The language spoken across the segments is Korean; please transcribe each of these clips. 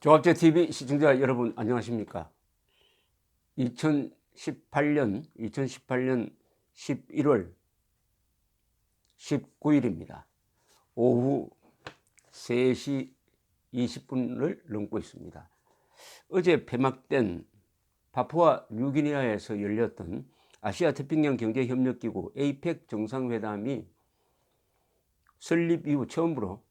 조합제TV 시청자 여러분 안녕하십니까. 2018년 11월 19일입니다. 오후 3시 20분을 넘고 있습니다. 어제 폐막된 파푸아 뉴기니아에서 열렸던 아시아태평양 경제협력기구 APEC 정상회담이 설립 이후 처음으로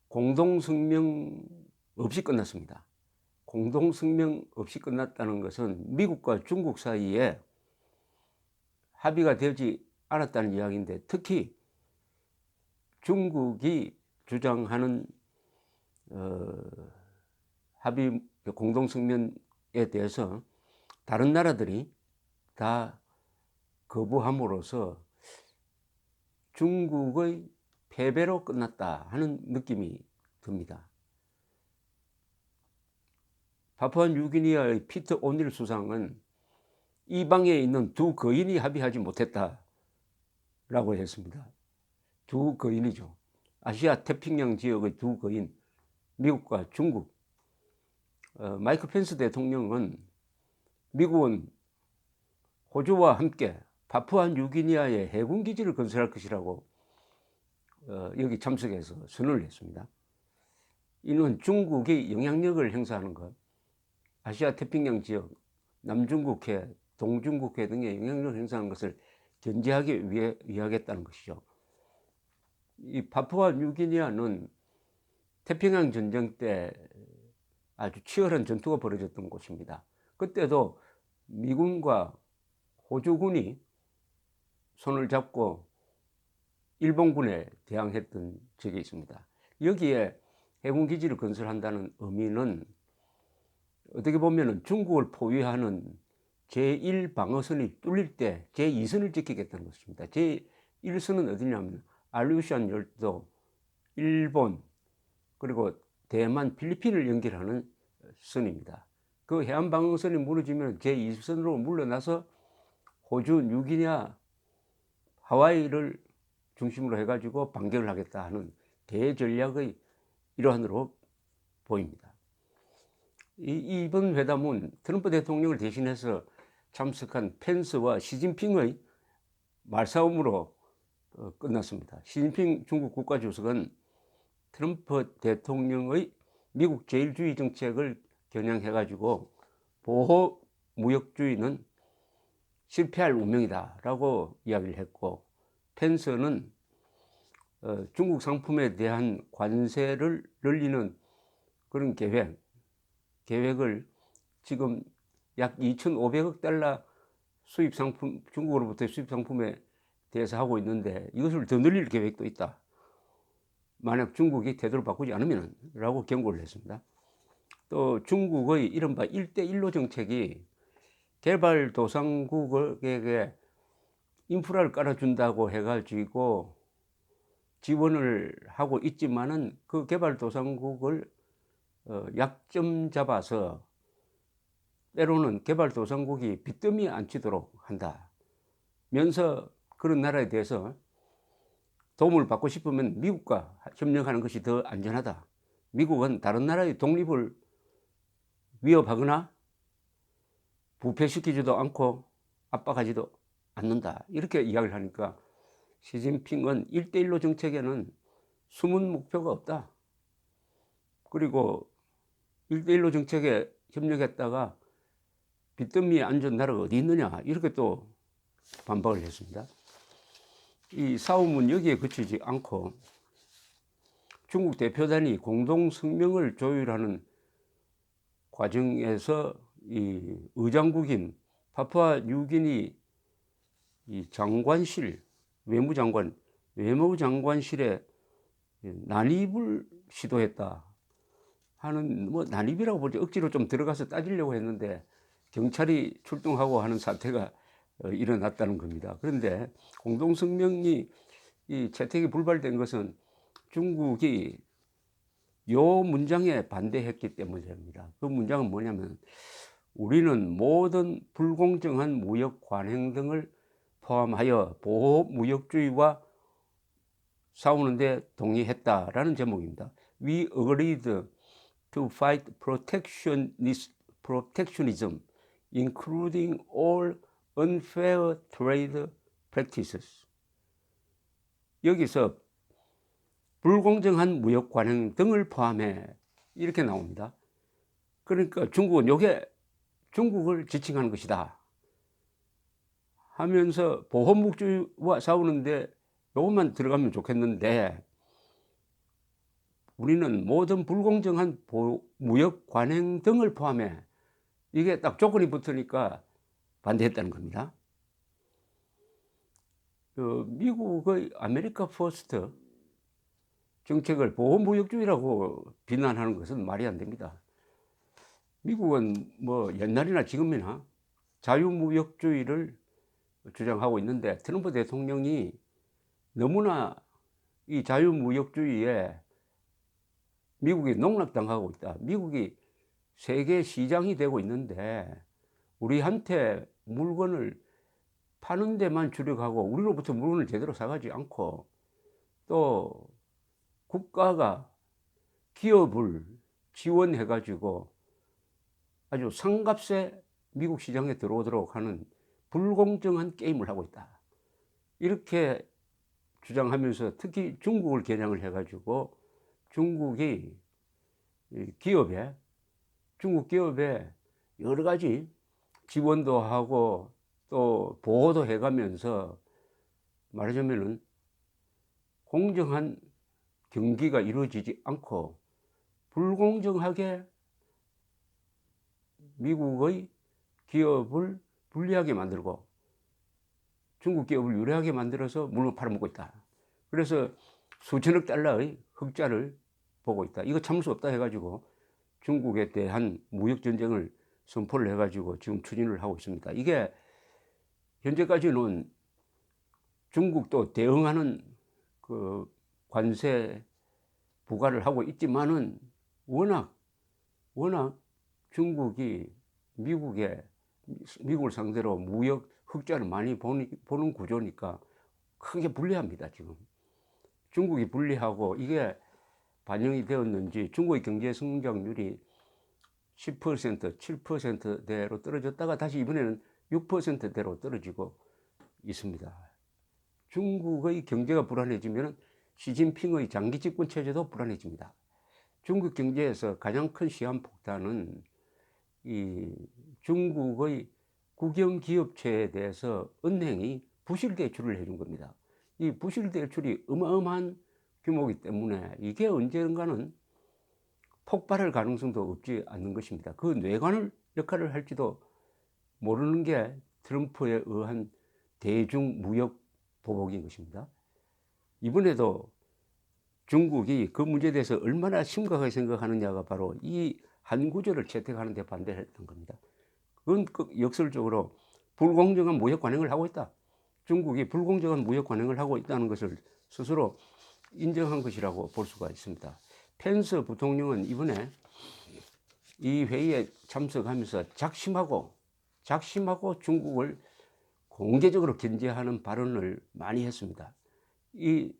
공동성명 없이 끝났습니다. 공동성명 없이 끝났다는 것은 미국과 중국 사이에 합의가 되지 않았다는 이야기인데, 특히 중국이 주장하는 합의 공동성명에 대해서 다른 나라들이 다 거부함으로써 중국의 패배로 끝났다 하는 느낌이 듭니다. 파푸아 뉴기니아의 피터 오닐 수상은 이 방에 있는 두 거인이 합의하지 못했다라고 했습니다. 두 거인이죠. 아시아 태평양 지역의 두 거인, 미국과 중국. 마이크 펜스 대통령은 미국은 호주와 함께 파푸아 뉴기니아에 해군기지를 건설할 것이라고 여기 참석해서 선언을 했습니다. 이는 중국이 영향력을 행사하는 것, 아시아 태평양 지역, 남중국해, 동중국해 등의 영향력을 행사하는 것을 견제하기 위해 이야기했다는 것이죠. 이 파푸아 뉴기니아는 태평양 전쟁 때 아주 치열한 전투가 벌어졌던 곳입니다. 그때도 미군과 호주군이 손을 잡고 일본군에 대항했던 적이 있습니다. 여기에 해군기지를 건설한다는 의미는 어떻게 보면 중국을 포위하는 제1방어선이 뚫릴 때 제2선을 지키겠다는 것입니다. 제1선은 어디냐면 알루시안 열도, 일본, 그리고 대만, 필리핀을 연결하는 선입니다. 그 해안방어선이 무너지면 제2선으로 물러나서 호주, 뉴기니아, 하와이를 중심으로 해가지고 반격을 하겠다 하는 대전략의 일환으로 보입니다. 이번 회담은 트럼프 대통령을 대신해서 참석한 펜스와 시진핑의 말싸움으로 끝났습니다. 시진핑 중국 국가주석은 트럼프 대통령의 미국 제일주의 정책을 겨냥해가지고 보호 무역주의는 실패할 운명이다 라고 이야기를 했고, 펜스는 중국 상품에 대한 관세를 늘리는 그런 계획을 지금 약 2,500억 달러 수입 상품, 중국으로부터 수입 상품에 대해서 하고 있는데 이것을 더 늘릴 계획도 있다. 만약 중국이 태도를 바꾸지 않으면 라고 경고를 했습니다. 또 중국의 이른바 1대1로 정책이 개발도상국에게 인프라를 깔아준다고 해가지고 지원을 하고 있지만은 그 개발도상국을 약점 잡아서 때로는 개발도상국이 빚더미에 안 치도록 한다면서 그런 나라에 대해서 도움을 받고 싶으면 미국과 협력하는 것이 더 안전하다. 미국은 다른 나라의 독립을 위협하거나 부패시키지도 않고 압박하지도 않는다. 이렇게 이야기를 하니까 시진핑은 1대1로 정책에는 숨은 목표가 없다. 그리고 1대1로 정책에 협력했다가 빚더미에 앉은 나라가 어디 있느냐, 이렇게 또 반박을 했습니다. 이 싸움은 여기에 그치지 않고 중국 대표단이 공동성명을 조율하는 과정에서 이 의장국인 파푸아 뉴기니 이 장관실, 외무장관실에 난입을 시도했다 하는, 뭐 난입이라고 보지, 억지로 좀 들어가서 따지려고 했는데 경찰이 출동하고 하는 사태가 일어났다는 겁니다. 그런데 공동성명이 이 채택이 불발된 것은 중국이 요 문장에 반대했기 때문입니다. 그 문장은 뭐냐면, 우리는 모든 불공정한 무역 관행 등을 포함하여 보호 무역주의와 싸우는데 동의했다라는 제목입니다. We agreed to fight protectionism, including all unfair trade practices. 여기서 불공정한 무역 관행 등을 포함해 이렇게 나옵니다. 그러니까 중국은 요게 중국을 지칭하는 것이다 하면서 보호무역주의와 싸우는데 요것만 들어가면 좋겠는데, 우리는 모든 불공정한 무역 관행 등을 포함해, 이게 딱 조건이 붙으니까 반대했다는 겁니다. 미국의 아메리카 퍼스트 정책을 보호무역주의라고 비난하는 것은 말이 안 됩니다. 미국은 뭐 옛날이나 지금이나 자유무역주의를 주장하고 있는데, 트럼프 대통령이 너무나 이 자유무역주의에 미국이 농락당하고 있다. 미국이 세계 시장이 되고 있는데 우리한테 물건을 파는 데만 주력하고 우리로부터 물건을 제대로 사가지 않고, 또 국가가 기업을 지원해 가지고 아주 상값에 미국 시장에 들어오도록 하는 불공정한 게임을 하고 있다, 이렇게 주장하면서 특히 중국을 겨냥을 해 가지고 중국이 중국 기업에 여러 가지 지원도 하고 또 보호도 해가면서 말하자면은 공정한 경기가 이루어지지 않고 불공정하게 미국의 기업을 불리하게 만들고 중국 기업을 유리하게 만들어서 물론 팔아먹고 있다. 그래서 수천억 달러의 흑자를 보고 있다. 이거 참을 수 없다 해가지고 중국에 대한 무역전쟁을 선포를 해가지고 지금 추진을 하고 있습니다. 이게 현재까지는 중국도 대응하는 그 관세 부과를 하고 있지만은 워낙 중국이 미국을 상대로 무역 흑자를 많이 보는 구조니까 크게 불리합니다. 지금 중국이 불리하고, 이게 반영이 되었는지 중국의 경제 성장률이 10%, 7%대로 떨어졌다가 다시 이번에는 6%대로 떨어지고 있습니다. 중국의 경제가 불안해지면 시진핑의 장기 집권 체제도 불안해집니다. 중국 경제에서 가장 큰 시한폭탄은 이 중국의 국영기업체에 대해서 은행이 부실 대출을 해준 겁니다. 이 부실 대출이 어마어마한 규모이기 때문에 이게 언젠가는 폭발할 가능성도 없지 않는 것입니다. 그 뇌관을 역할을 할지도 모르는 게 트럼프에 의한 대중무역 보복인 것입니다. 이번에도 중국이 그 문제에 대해서 얼마나 심각하게 생각하느냐가 바로 이 한 구조를 채택하는 데 반대를 했던 겁니다. 그건 역설적으로 불공정한 무역 관행을 하고 있다. 중국이 불공정한 무역 관행을 하고 있다는 것을 스스로 인정한 것이라고 볼 수가 있습니다. 펜스 부통령은 이번에 이 회의에 참석하면서 작심하고 중국을 공개적으로 견제하는 발언을 많이 했습니다. 이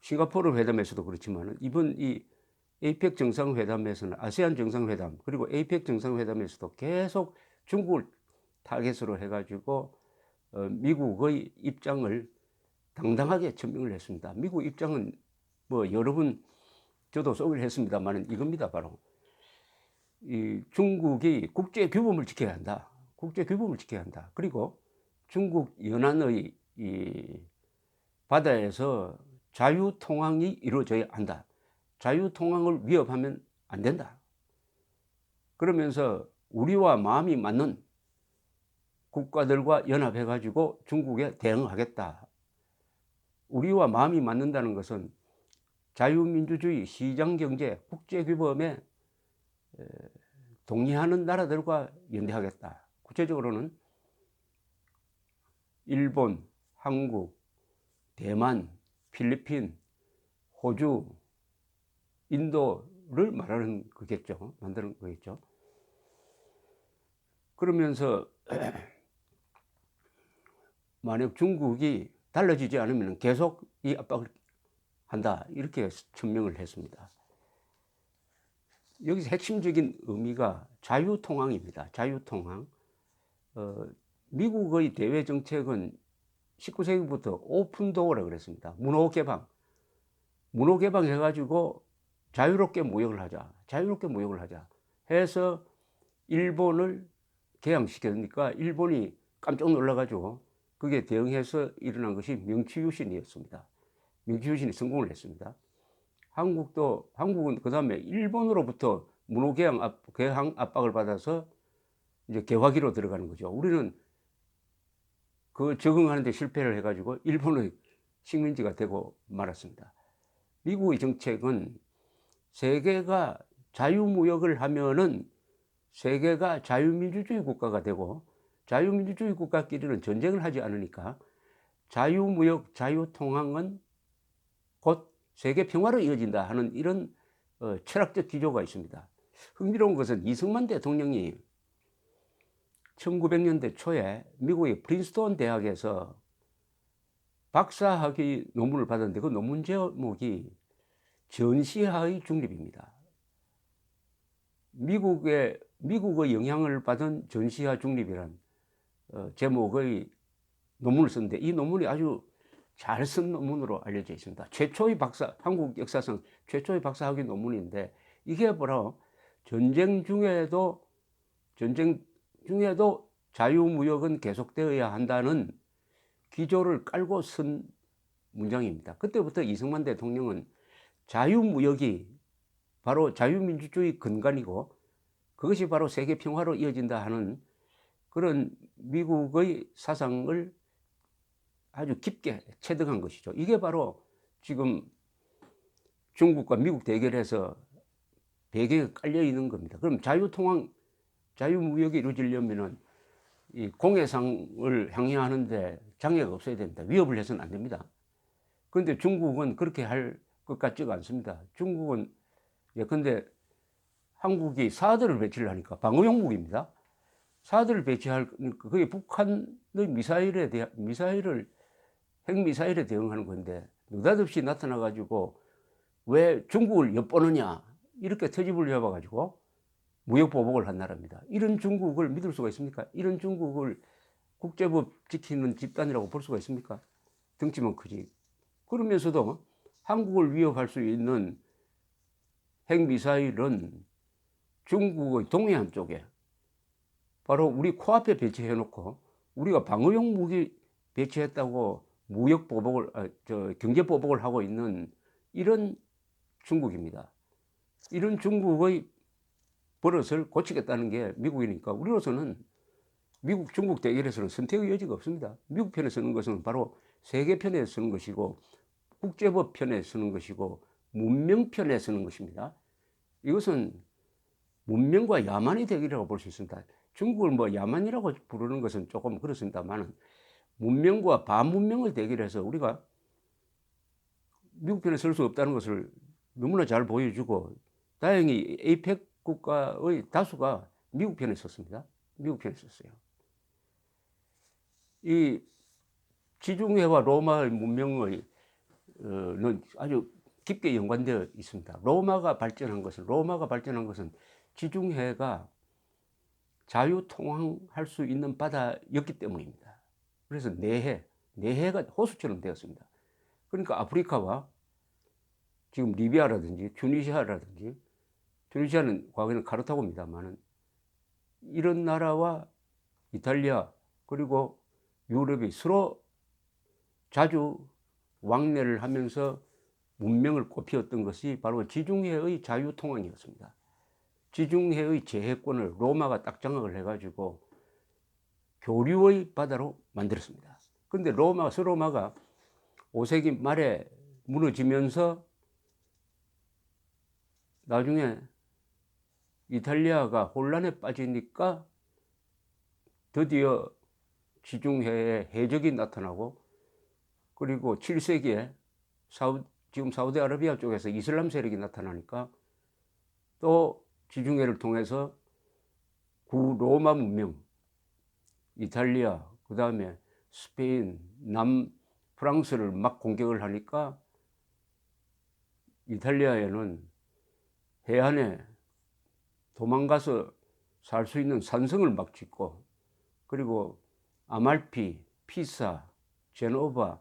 싱가포르 회담에서도 그렇지만 이번 이 에이펙 정상회담에서는, 아세안 정상회담 그리고 에이펙 정상회담에서도 계속 중국을 타겟으로 해가지고 미국의 입장을 당당하게 천명을 했습니다. 미국 입장은 뭐 여러 번 저도 소개를 했습니다만 이겁니다. 바로 이 중국이 국제 규범을 지켜야 한다. 국제 규범을 지켜야 한다. 그리고 중국 연안의 이 바다에서 자유통항이 이루어져야 한다. 자유통항을 위협하면 안 된다. 그러면서 우리와 마음이 맞는 국가들과 연합해 가지고 중국에 대응하겠다. 우리와 마음이 맞는다는 것은 자유민주주의, 시장경제, 국제규범에 동의하는 나라들과 연대하겠다. 구체적으로는 일본, 한국, 대만, 필리핀, 호주, 인도를 말하는 거겠죠. 만드는 거겠죠. 그러면서 만약 중국이 달라지지 않으면 계속 이 압박을 한다. 이렇게 천명을 했습니다. 여기서 핵심적인 의미가 자유통항입니다. 자유통항. 미국의 대외 정책은 19세기부터 오픈도어라 그랬습니다. 문호 개방. 문호 개방해가지고 자유롭게 무역을 하자. 자유롭게 무역을 하자. 해서 일본을 개항시켰으니까 일본이 깜짝 놀라가지고 그게 대응해서 일어난 것이 명치유신이었습니다. 명치유신이 성공을 했습니다. 한국은 그 다음에 일본으로부터 문호 개항 압박을 받아서 이제 개화기로 들어가는 거죠. 우리는 그 적응하는데 실패를 해가지고 일본의 식민지가 되고 말았습니다. 미국의 정책은 세계가 자유무역을 하면은 세계가 자유민주주의 국가가 되고 자유민주주의 국가끼리는 전쟁을 하지 않으니까 자유무역, 자유통항은 곧 세계 평화로 이어진다 하는 이런 철학적 기조가 있습니다. 흥미로운 것은 이승만 대통령이 1900년대 초에 미국의 프린스턴 대학에서 박사학위 논문을 받았는데 그 논문 제목이 전시화의 중립입니다. 미국의 영향을 받은 전시화 중립이란 제목의 논문을 썼는데 이 논문이 아주 잘 쓴 논문으로 알려져 있습니다. 한국 역사상 최초의 박사학위 논문인데 이게 바로 전쟁 중에도 자유무역은 계속되어야 한다는 기조를 깔고 쓴 문장입니다. 그때부터 이승만 대통령은 자유무역이 바로 자유민주주의 근간이고 그것이 바로 세계 평화로 이어진다 하는 그런 미국의 사상을 아주 깊게 체득한 것이죠. 이게 바로 지금 중국과 미국 대결에서 배경에 깔려 있는 겁니다. 그럼 자유무역이 이루어지려면은 이 공해상을 향유하는데 장애가 없어야 됩니다. 위협을 해서는 안 됩니다. 그런데 중국은 그렇게 할 것 같지가 않습니다. 중국은 근데 한국이 사드를 배치를 하니까 방어용 무기입니다. 사드를 배치할 그게 북한의 핵미사일에 대응하는 건데 느닷없이 나타나가지고 왜 중국을 엿보느냐 이렇게 트집을 잡아가지고 무역보복을 한 나라입니다. 이런 중국을 믿을 수가 있습니까? 이런 중국을 국제법 지키는 집단이라고 볼 수가 있습니까? 덩치만 크지. 그러면서도 한국을 위협할 수 있는 핵미사일은 중국의 동해안 쪽에 바로 우리 코앞에 배치해 놓고 우리가 방어용 무기 배치했다고 경제보복을 하고 있는 이런 중국입니다. 이런 중국의 버릇을 고치겠다는 게 미국이니까 우리로서는 미국 중국 대결에서는 선택의 여지가 없습니다. 미국 편에 서는 것은 바로 세계 편에 서는 것이고 국제법 편에 서는 것이고 문명 편에 서는 것입니다. 이것은 문명과 야만의 대결이라고 볼 수 있습니다. 중국을 뭐 야만이라고 부르는 것은 조금 그렇습니다만 문명과 반문명을 대결해서 우리가 미국 편에 설 수 없다는 것을 너무나 잘 보여주고 다행히 에이펙 국가의 다수가 미국 편에 섰습니다. 미국 편에 섰어요. 이 지중해와 로마의 문명의 는 아주 깊게 연관되어 있습니다. 로마가 발전한 것은 지중해가 자유통항할 수 있는 바다였기 때문입니다. 그래서 내해가 호수처럼 되었습니다. 그러니까 아프리카와 지금 리비아라든지 튜니시아는 과거에는 카르타고입니다만은 이런 나라와 이탈리아 그리고 유럽이 서로 자주 왕래를 하면서 문명을 꽃피웠던 것이 바로 지중해의 자유통항이었습니다. 지중해의 제해권을 로마가 딱 장악을 해가지고 교류의 바다로 만들었습니다. 그런데 서로마가 5세기 말에 무너지면서 나중에 이탈리아가 혼란에 빠지니까 드디어 지중해에 해적이 나타나고 그리고 7세기에 지금 사우디아라비아 쪽에서 이슬람 세력이 나타나니까 또 지중해를 통해서 구로마 문명, 이탈리아, 그 다음에 스페인, 남프랑스를 막 공격을 하니까 이탈리아에는 해안에 도망가서 살 수 있는 산성을 막 짓고, 그리고 아말피, 피사, 제노바,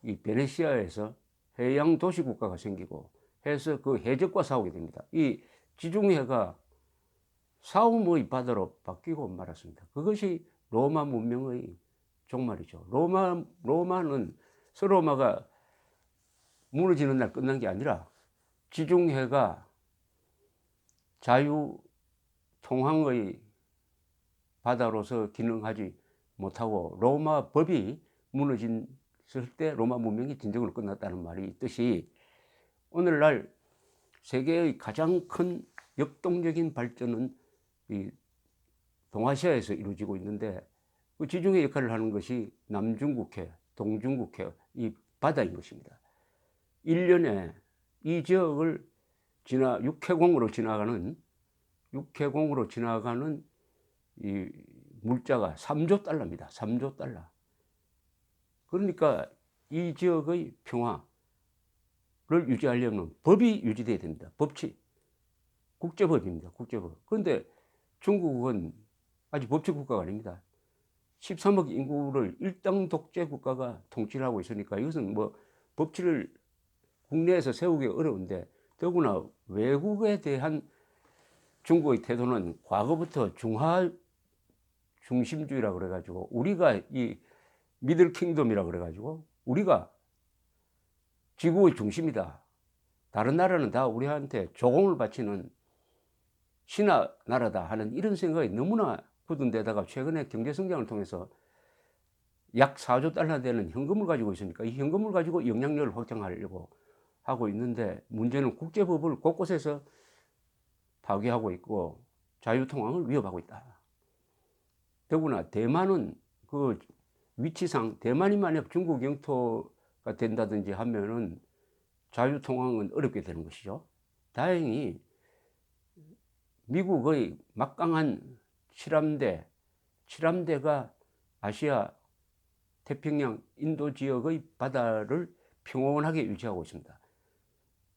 이 베네시아에서 해양 도시 국가가 생기고 해서 그 해적과 싸우게 됩니다. 이 지중해가 싸움의 바다로 바뀌고 말았습니다. 그것이 로마 문명의 종말이죠. 로마는 서로마가 무너지는 날 끝난 게 아니라 지중해가 자유 통항의 바다로서 기능하지 못하고 로마 법이 무너졌을 때 로마 문명이 진정으로 끝났다는 말이 있듯이, 오늘날 세계의 가장 큰 역동적인 발전은 이 동아시아에서 이루어지고 있는데, 그 지중해 역할을 하는 것이 남중국해, 동중국해, 이 바다인 것입니다. 1년에 이 지역을 육해공으로 지나가는 이 물자가 3조 달러입니다. 3조 달러. 그러니까 이 지역의 평화를 유지하려면 법이 유지돼야 됩니다. 법치. 국제법입니다. 국제법. 그런데 중국은 아직 법치 국가가 아닙니다. 13억 인구를 일당 독재 국가가 통치를 하고 있으니까 이것은 뭐 법치를 국내에서 세우기 어려운데, 더구나 외국에 대한 중국의 태도는 과거부터 중하 중심주의라 그래가지고, 우리가 이 미들 킹덤이라 그래가지고 우리가 지구의 중심이다. 다른 나라는 다 우리한테 조공을 바치는 신하 나라다 하는 이런 생각이 너무나 굳은 데다가 최근에 경제 성장을 통해서 약 4조 달러 되는 현금을 가지고 있으니까 이 현금을 가지고 영향력을 확장하려고 하고 있는데, 문제는 국제법을 곳곳에서 파괴하고 있고 자유통항을 위협하고 있다. 더구나 대만은 그 위치상 대만이 만약 중국 영토가 된다든지 하면은 자유통항은 어렵게 되는 것이죠. 다행히 미국의 막강한 칠함대가 아시아, 태평양, 인도 지역의 바다를 평온하게 유지하고 있습니다.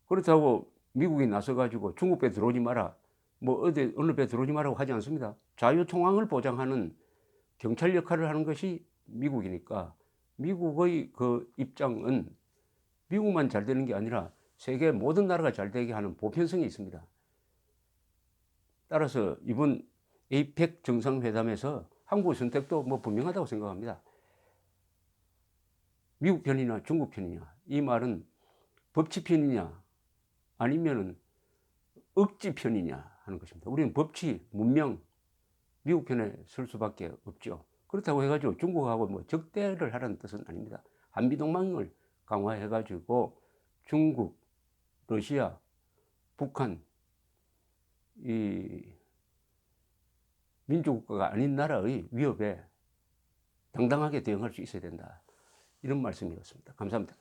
그렇다고 미국이 나서가지고 중국 배 들어오지 마라, 뭐 어느 배 들어오지 마라고 하지 않습니다. 자유통항을 보장하는 경찰 역할을 하는 것이 미국이니까, 미국의 그 입장은 미국만 잘 되는 게 아니라 세계 모든 나라가 잘 되게 하는 보편성이 있습니다. 따라서 이번 에이펙 정상회담에서 한국의 선택도 뭐 분명하다고 생각합니다. 미국 편이냐 중국 편이냐, 이 말은 법치 편이냐 아니면은 억지 편이냐 하는 것입니다. 우리는 법치, 문명, 미국 편에 설 수밖에 없죠. 그렇다고 해가지고 중국하고 뭐 적대를 하라는 뜻은 아닙니다. 한미동맹을 강화해가지고 중국, 러시아, 북한, 이 민주국가가 아닌 나라의 위협에 당당하게 대응할 수 있어야 된다. 이런 말씀이었습니다. 감사합니다.